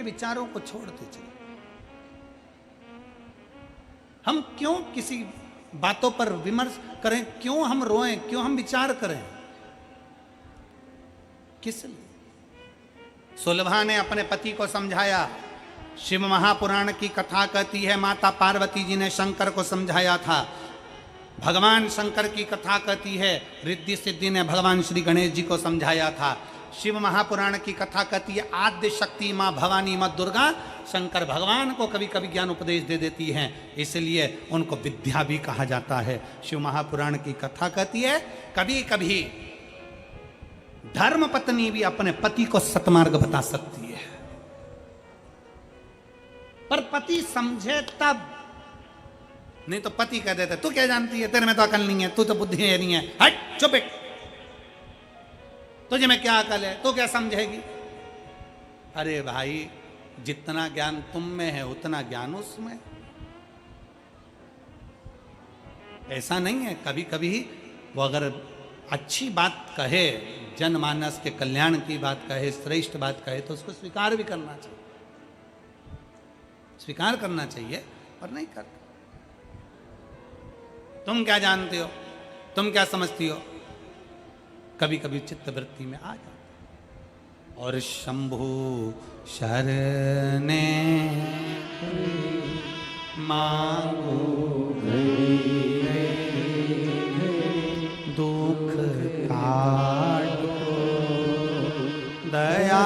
विचारों को छोड़ते चले। हम क्यों किसी बातों पर विमर्श करें, क्यों हम रोएं, क्यों हम विचार करें, किस लिए? सुलभा ने अपने पति को समझाया। शिव महापुराण की कथा कहती है माता पार्वती जी ने शंकर को समझाया था। भगवान शंकर की कथा कहती है रिद्धि सिद्धि ने भगवान श्री गणेश जी को समझाया था। शिव महापुराण की कथा कहती है आद्य शक्ति माँ भवानी माँ दुर्गा शंकर भगवान को कभी कभी ज्ञान उपदेश दे देती हैं, इसलिए उनको विद्या भी कहा जाता है। शिव महापुराण की कथा कहती है कभी कभी धर्म पत्नी भी अपने पति को सतमार्ग बता सकती है, पर पति समझे तब, नहीं तो पति कह देते तू क्या जानती है, तेरे में तो अकल नहीं है, तू तो बुद्धि है नहीं है, हट चुप, तुझे में क्या अकल है, तू क्या समझेगी। अरे भाई जितना ज्ञान तुम में है उतना ज्ञान उसमें। ऐसा नहीं है, कभी कभी वो अगर अच्छी बात कहे, जनमानस के कल्याण की बात कहे, श्रेष्ठ बात कहे तो उसको स्वीकार भी करना चाहिए, स्वीकार करना चाहिए, पर नहीं करते। तुम क्या जानते हो, तुम क्या समझती हो, कभी कभी चित्तवृत्ति में आ जाता। और शंभु शरणे मांगो दुख काटो दया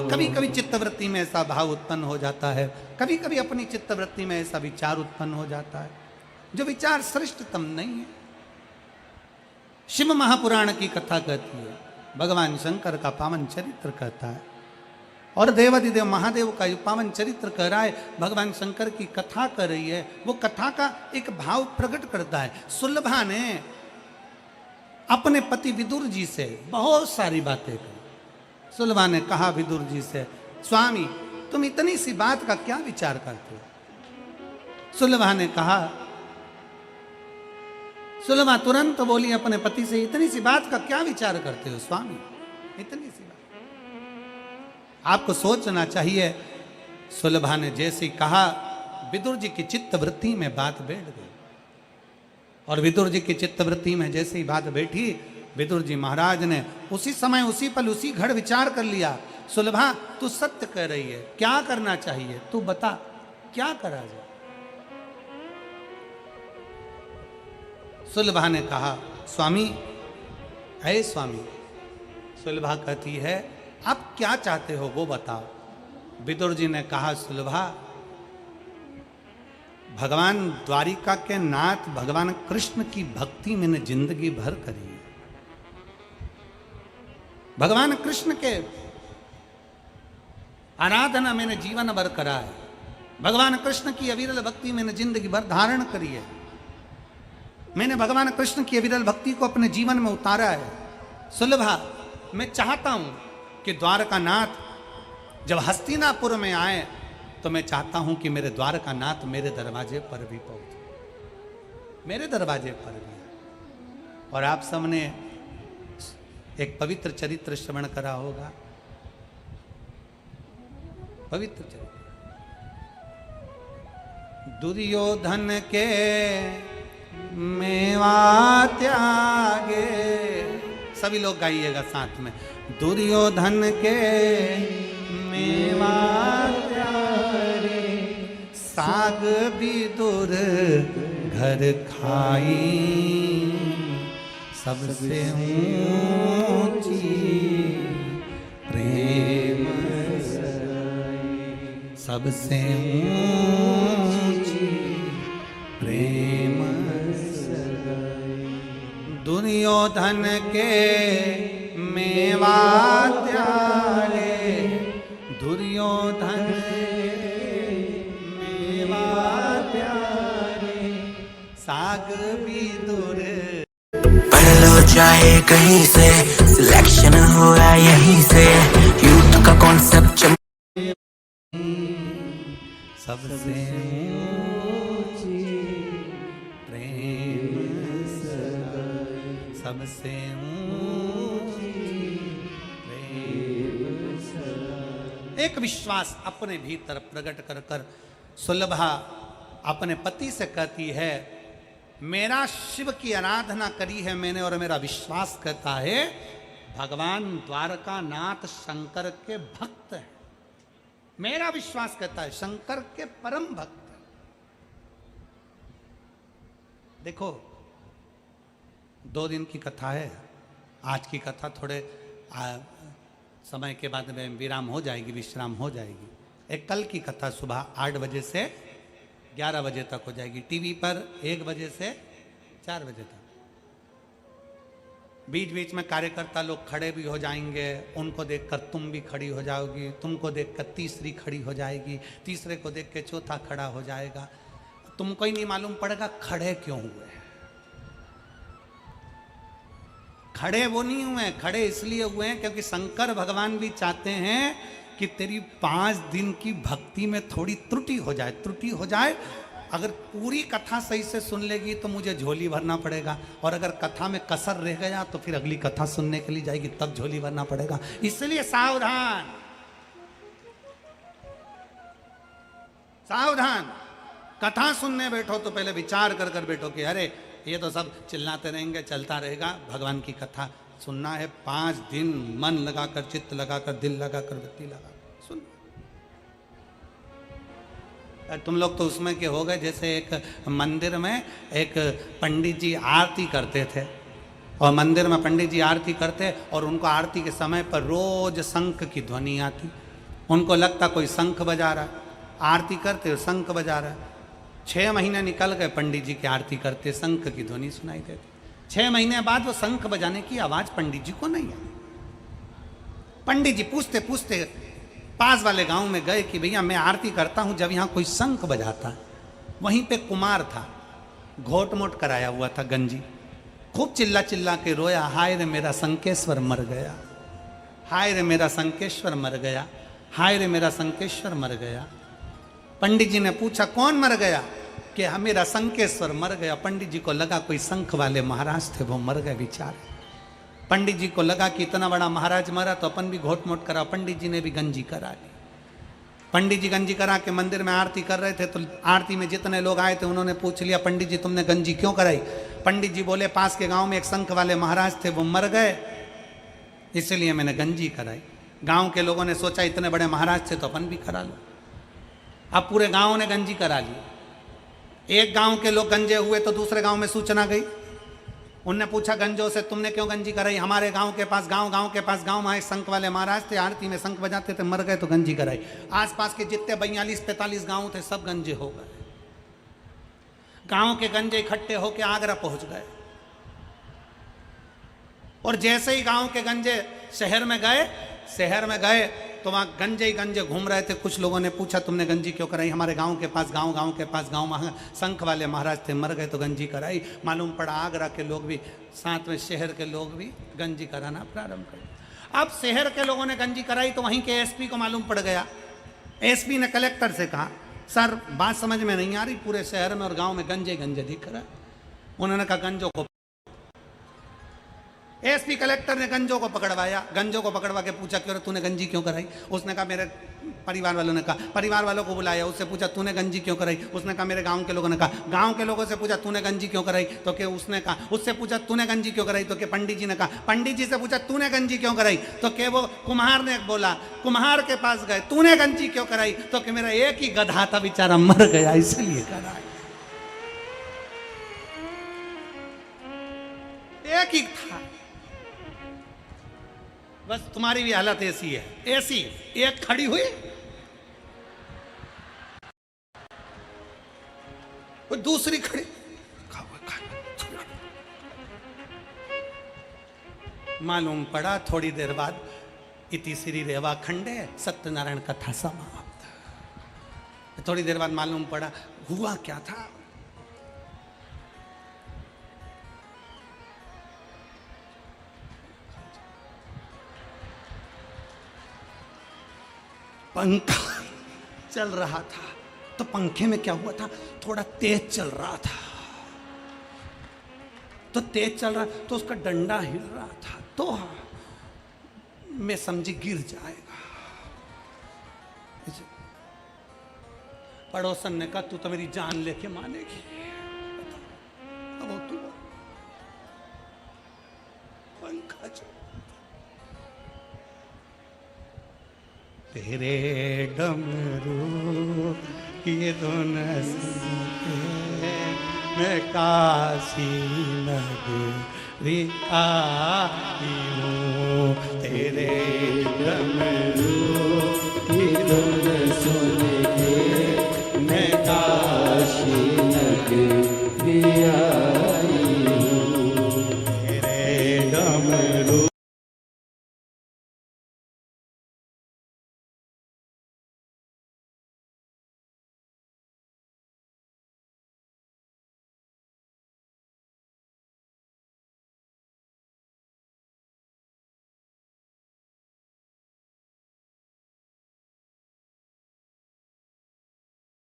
कभी कभी चित्तवृत्ति में ऐसा भाव उत्पन्न हो जाता है, कभी कभी अपनी चित्तवृत्ति में ऐसा विचार उत्पन्न हो जाता है जो विचार श्रेष्ठतम नहीं है। शिव महापुराण की कथा कहती है, भगवान शंकर का पावन चरित्र कहता है और देवाधिदेव महादेव का पावन चरित्र कह रहा है। भगवान शंकर की कथा कर रही है, वो कथा का एक भाव प्रकट करता है। सुलभा ने अपने पति विदुर जी से बहुत सारी बातें कही। सुलभा ने कहा विदुर जी से, स्वामी तुम इतनी सी बात का क्या विचार करते हो। सुलभा ने कहा, सुलभा तुरंत बोली अपने पति से, इतनी सी बात का क्या विचार करते हो स्वामी, इतनी सी बात आपको सोचना चाहिए। सुलभा ने जैसे ही कहा विदुर जी की चित्तवृत्ति में बात बैठ गई और विदुर जी की चित्तवृत्ति में जैसे ही बात बैठी, विदुर जी महाराज ने उसी समय उसी पल उसी घड़ विचार कर लिया, सुलभा तू सत्य कह रही है, क्या करना चाहिए तू बता, क्या करा जाए। सुलभा ने कहा, स्वामी है स्वामी। सुलभा कहती है अब क्या चाहते हो वो बताओ। विदुर जी ने कहा, सुलभा भगवान द्वारिका के नाथ भगवान कृष्ण की भक्ति मैंने जिंदगी भर करी है, भगवान कृष्ण के आराधना मैंने जीवन भर करा है, भगवान कृष्ण की अविरल भक्ति मैंने जिंदगी भर धारण करी है, मैंने भगवान कृष्ण की अविरल भक्ति को अपने जीवन में उतारा है। सुलभा मैं चाहता हूं कि द्वारकानाथ जब हस्तिनापुर में आए तो मैं चाहता हूं कि मेरे द्वारकानाथ मेरे दरवाजे पर भी पहुंचे, मेरे दरवाजे पर भी। और आप सबने एक पवित्र चरित्र श्रवण करा होगा, पवित्र चरित्र दुर्योधन के मेवा त्यागे, सभी लोग गाइएगा साथ में, दुर्योधन के मेवा त्यागे साग विदुर घर खाई सबसे ऊंची प्रेम सबसे ऊंची प्रेम दुर्योधन के मेवा त्यागे, दुर्योधन मेवा त्यागे साग विदुर। पढ़ लो चाहे कहीं से, सिलेक्शन हुआ यहीं से, यूथ का कॉन्सेप्ट सबसे ऊंची प्रेम सबसे ऊंची एक विश्वास अपने भीतर प्रकट कर कर सुलभा अपने पति से कहती है, मेरा शिव की आराधना करी है मैंने और मेरा विश्वास कहता है भगवान द्वारका नाथ शंकर के भक्त हैं। मेरा विश्वास कहता है शंकर के परम भक्त हैं। देखो 2 दिन की कथा है, आज की कथा थोड़े समय के बाद में विराम हो जाएगी, विश्राम हो जाएगी। एक कल की कथा सुबह 8 बजे से 11 बजे तक हो जाएगी, टीवी पर 1 बजे से 4 बजे तक। बीच बीच में कार्यकर्ता लोग खड़े भी हो जाएंगे, उनको देखकर तुम भी खड़ी हो जाओगी, तुमको देखकर तीसरी खड़ी हो जाएगी, तीसरे को देख के चौथा खड़ा हो जाएगा। तुमको ही नहीं मालूम पड़ेगा खड़े क्यों हुए। खड़े वो नहीं हुए, खड़े इसलिए हुए हैं क्योंकि शंकर भगवान भी चाहते हैं कि तेरी 5 दिन की भक्ति में थोड़ी त्रुटि हो जाए। अगर पूरी कथा सही से सुन लेगी तो मुझे झोली भरना पड़ेगा, और अगर कथा में कसर रह गया तो फिर अगली कथा सुनने के लिए जाएगी, तब झोली भरना पड़ेगा। इसलिए सावधान सावधान। कथा सुनने बैठो तो पहले विचार कर कर बैठो कि अरे ये तो सब चिल्लाते रहेंगे, चलता रहेगा। भगवान की कथा सुनना है 5 दिन मन लगाकर, चित्त लगाकर, दिल लगाकर, वृत्ति लगाकर सुन। तुम लोग तो उसमें के हो गए जैसे एक मंदिर में एक पंडित जी आरती करते थे, और मंदिर में पंडित जी आरती करते और उनको आरती के समय पर रोज शंख की ध्वनि आती। उनको लगता कोई शंख बजा रहा है, आरती करते और शंख बजा रहा है। 6 महीने निकल गए पंडित जी की आरती करते, शंख की ध्वनि सुनाई देती। 6 महीने बाद वो शंख बजाने की आवाज पंडित जी को नहीं आई। पंडित जी पूछते पूछते पास वाले गांव में गए कि भैया मैं आरती करता हूं, जब यहां कोई शंख बजाता है। वहीं पे कुमार था, घोट मोट कराया हुआ था गंजी, खूब चिल्ला चिल्ला के रोया, हाय रे मेरा शंकेश्वर मर गया, हाय रे मेरा शंकेश्वर मर गया, हाय रे मेरा शंकेश्वर मर गया। पंडित जी ने पूछा कौन मर गया? कि मेरा शंकेश्वर मर गया। पंडित जी को लगा कोई शंख वाले महाराज थे, वो मर गए बेचारे। पंडित जी को लगा कि इतना बड़ा महाराज मरा तो अपन भी घोट मोट करा। पंडित जी ने भी गंजी करा ली। पंडित जी गंजी करा के मंदिर में आरती कर रहे थे, तो आरती में जितने लोग आए थे उन्होंने पूछ लिया पंडित जी तुमने गंजी क्यों कराई? पंडित जी बोले पास के गांव में एक शंख वाले महाराज थे, वो मर गए, इसलिए मैंने गंजी कराई। गांव के लोगों ने सोचा इतने बड़े महाराज थे तो अपन भी करा लो। अब पूरे गांव ने गंजी करा ली। एक गांव के लोग गंजे हुए तो दूसरे गांव में सूचना गई। उनने पूछा गंजों से तुमने क्यों गंजी कराई? हमारे गांव के पास गांव के पास गांव में एक शंख वाले महाराज थे, आरती में शंख बजाते थे, मर गए तो गंजी कराई। आसपास के जितने 42-45 गांव थे सब गंजे हो गए। गांव के गंजे इकट्ठे होकर आगरा पहुंच गए, और जैसे ही गांव के गंजे शहर में गए तो वहां गंजे ही गंजे घूम रहे थे। कुछ लोगों ने पूछा तुमने गंजी क्यों कराई? हमारे गांव के पास गांव के पास गांव में शंख वाले महाराज थे, मर गए तो गंजी कराई। मालूम पड़ा आगरा के लोग भी, साथ में शहर के लोग भी गंजी कराना प्रारंभ कर। अब शहर के लोगों ने गंजी कराई तो वहीं के एसपी को मालूम पड़ गया। एसपी ने कलेक्टर से कहा सर बात समझ में नहीं आ रही, पूरे शहर में और गाँव में गंजे दिख रहा है। उन्होंने कहा गंजों को। एसपी कलेक्टर ने गंजों को पकड़वाया। गंजों को पकड़वा के पूछा क्यों तूने गंजी क्यों कराई? उसने कहा मेरे परिवार वालों ने कहा। परिवार वालों को बुलाया, उससे पूछा तूने गंजी क्यों कराई? उसने कहा मेरे गांव के लोगों ने कहा। गांव के लोगों से पूछा तूने गंजी क्यों कराई? तो क्या उसने कहा। उससे पूछा तूने गंजी क्यों कराई? तो क्या पंडित जी ने कहा। पंडित जी से पूछा तूने गंजी क्यों कराई? तो क्या वो कुम्हार ने बोला। कुम्हार के पास गए, तूने गंजी क्यों कराई? तो क्या मेरा एक ही गधा था बेचारा मर गया इसलिए कराई। एक ही था, बस तुम्हारी भी हालत ऐसी है। ऐसी एक खड़ी हुई, वो दूसरी खड़ी। मालूम पड़ा थोड़ी देर बाद इति श्री रेवा खंडे सत्यनारायण कथा समाप्त। थोड़ी देर बाद मालूम पड़ा हुआ क्या था। पंखा चल रहा था, तो पंखे में क्या हुआ था, थोड़ा तेज चल रहा था। तो तेज चल रहा तो उसका डंडा हिल रहा था, तो मैं समझी गिर जाएगा। पड़ोसन ने कहा तू तो मेरी जान लेके मानेगी। अब तू पंकज तेरे डमरू ये दोनों मैं काशी नगरी आई हूँ, तेरे डमरू की धुन सुन के मैं काशी नगरी आई हूँ, तेरे डमरू